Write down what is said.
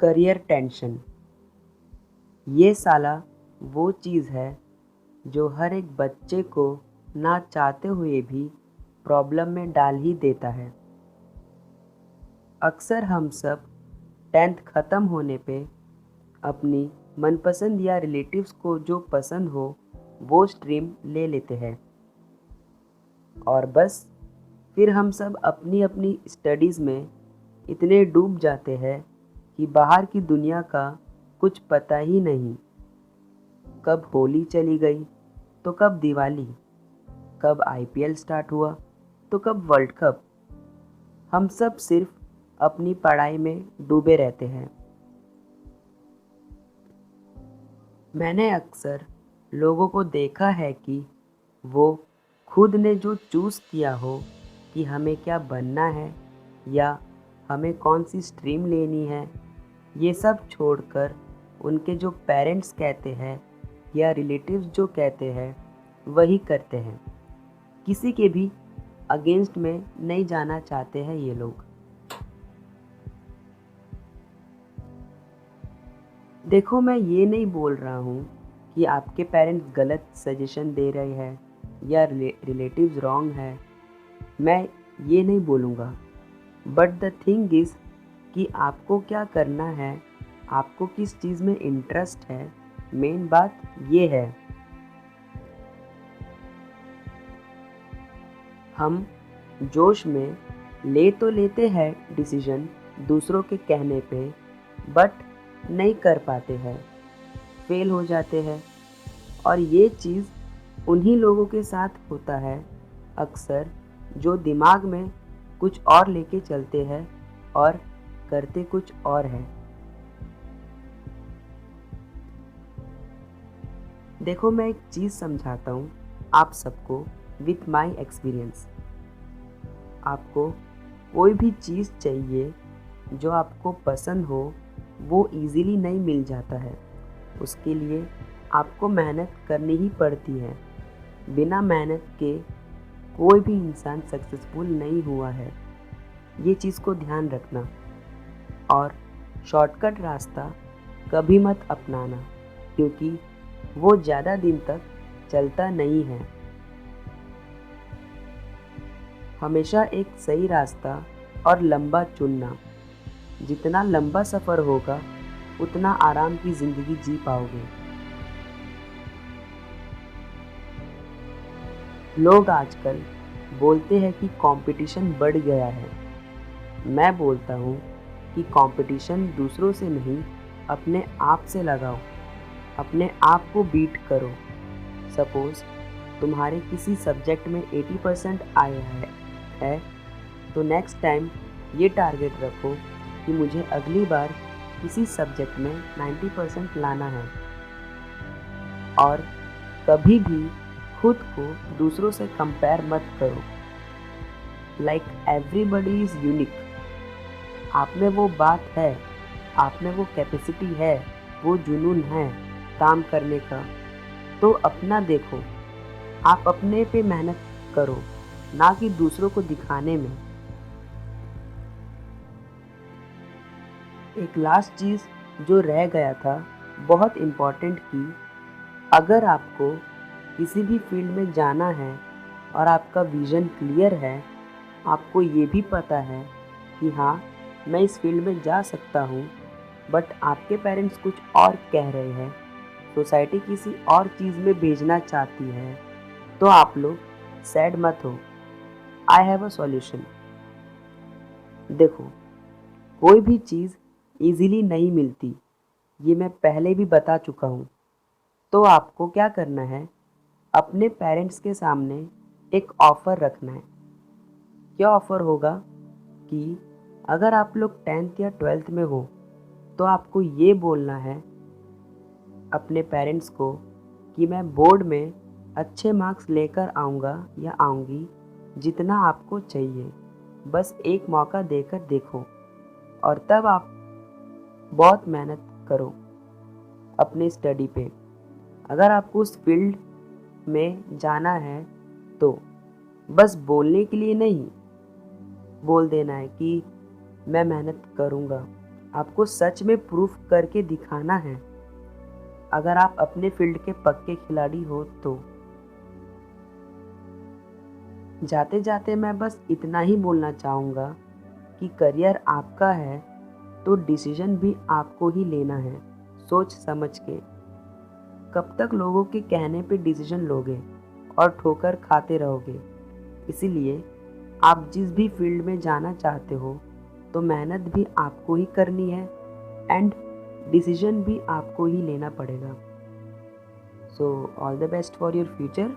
Career tension. ये साला वो चीज़ है जो हर एक बच्चे को ना चाहते हुए भी प्रॉब्लम में डाल ही देता है। अक्सर हम सब 10th ख़त्म होने पे अपनी मनपसंद या रिलेटिव्स को जो पसंद हो वो स्ट्रीम ले लेते हैं और बस फिर हम सब अपनी अपनी स्टडीज़ में इतने डूब जाते हैं कि बाहर की दुनिया का कुछ पता ही नहीं। कब होली चली गई तो कब दिवाली, कब आईपीएल स्टार्ट हुआ तो कब वर्ल्ड कप। हम सब सिर्फ अपनी पढ़ाई में डूबे रहते हैं। मैंने अक्सर लोगों को देखा है कि वो खुद ने जो चूज़ किया हो कि हमें क्या बनना है या हमें कौन सी स्ट्रीम लेनी है, ये सब छोड़कर उनके जो पेरेंट्स कहते हैं या रिलेटिव्स जो कहते हैं वही करते हैं। किसी के भी अगेंस्ट में नहीं जाना चाहते हैं ये लोग। देखो, मैं ये नहीं बोल रहा हूँ कि आपके पेरेंट्स गलत सजेशन दे रहे हैं या रिलेटिव्स रॉन्ग है, मैं ये नहीं बोलूँगा। बट द थिंग इज़ कि आपको क्या करना है, आपको किस चीज़ में इंटरेस्ट है, मेन बात ये है। हम जोश में ले तो लेते हैं डिसीजन दूसरों के कहने पे, बट नहीं कर पाते हैं, फेल हो जाते हैं। और ये चीज़ उन्हीं लोगों के साथ होता है अक्सर जो दिमाग में कुछ और लेके चलते हैं और करते कुछ और है। देखो, मैं एक चीज़ समझाता हूँ आप सबको विथ माई एक्सपीरियंस। आपको कोई भी चीज़ चाहिए जो आपको पसंद हो वो इजीली नहीं मिल जाता है। उसके लिए आपको मेहनत करनी ही पड़ती है। बिना मेहनत के कोई भी इंसान सक्सेसफुल नहीं हुआ है, ये चीज़ को ध्यान रखना। और शॉर्टकट रास्ता कभी मत अपनाना, क्योंकि वो ज़्यादा दिन तक चलता नहीं है। हमेशा एक सही रास्ता और लंबा चुनना। जितना लंबा सफ़र होगा उतना आराम की ज़िंदगी जी पाओगे। लोग आजकल बोलते हैं कि कंपटीशन बढ़ गया है। मैं बोलता हूँ कि कंपटीशन दूसरों से नहीं, अपने आप से लगाओ। अपने आप को बीट करो। सपोज़ तुम्हारे किसी सब्जेक्ट में 80% आए है तो नेक्स्ट टाइम ये टारगेट रखो कि मुझे अगली बार किसी सब्जेक्ट में 90% लाना है। और कभी भी खुद को दूसरों से कंपेयर मत करो। Like everybody is unique. आप में वो बात है, आप में वो कैपेसिटी है, वो जुनून है काम करने का, तो अपना देखो। आप अपने पे मेहनत करो, ना कि दूसरों को दिखाने में। एक लास्ट चीज़ जो रह गया था, बहुत इम्पॉर्टेंट, कि अगर आपको किसी भी फील्ड में जाना है और आपका विज़न क्लियर है, आपको ये भी पता है कि हाँ, मैं इस फील्ड में जा सकता हूँ, बट आपके पेरेंट्स कुछ और कह रहे हैं, सोसाइटी किसी और चीज़ में भेजना चाहती है, तो आप लोग सैड मत हो। I have a solution. देखो, कोई भी चीज़ इजीली नहीं मिलती, ये मैं पहले भी बता चुका हूँ। तो आपको क्या करना है, अपने पेरेंट्स के सामने एक ऑफ़र रखना है। क्या ऑफ़र होगा कि अगर आप लोग 10th या 12th में हो तो आपको ये बोलना है अपने पेरेंट्स को कि मैं बोर्ड में अच्छे मार्क्स लेकर आऊँगा या आऊँगी, जितना आपको चाहिए, बस एक मौका देकर देखो। और तब आप बहुत मेहनत करो अपने स्टडी पे। अगर आपको उस फील्ड में जाना है तो बस बोलने के लिए नहीं बोल देना है कि मैं मेहनत करूँगा। आपको सच में प्रूफ करके दिखाना है अगर आप अपने फील्ड के पक्के खिलाड़ी हो तो। जाते जाते मैं बस इतना ही बोलना चाहूँगा कि करियर आपका है तो डिसीजन भी आपको ही लेना है, सोच समझ के। कब तक लोगों के कहने पे डिसीजन लोगे और ठोकर खाते रहोगे। इसीलिए आप जिस भी फील्ड में जाना चाहते हो तो मेहनत भी आपको ही करनी है एंड डिसीजन भी आपको ही लेना पड़ेगा। So all the best for your future.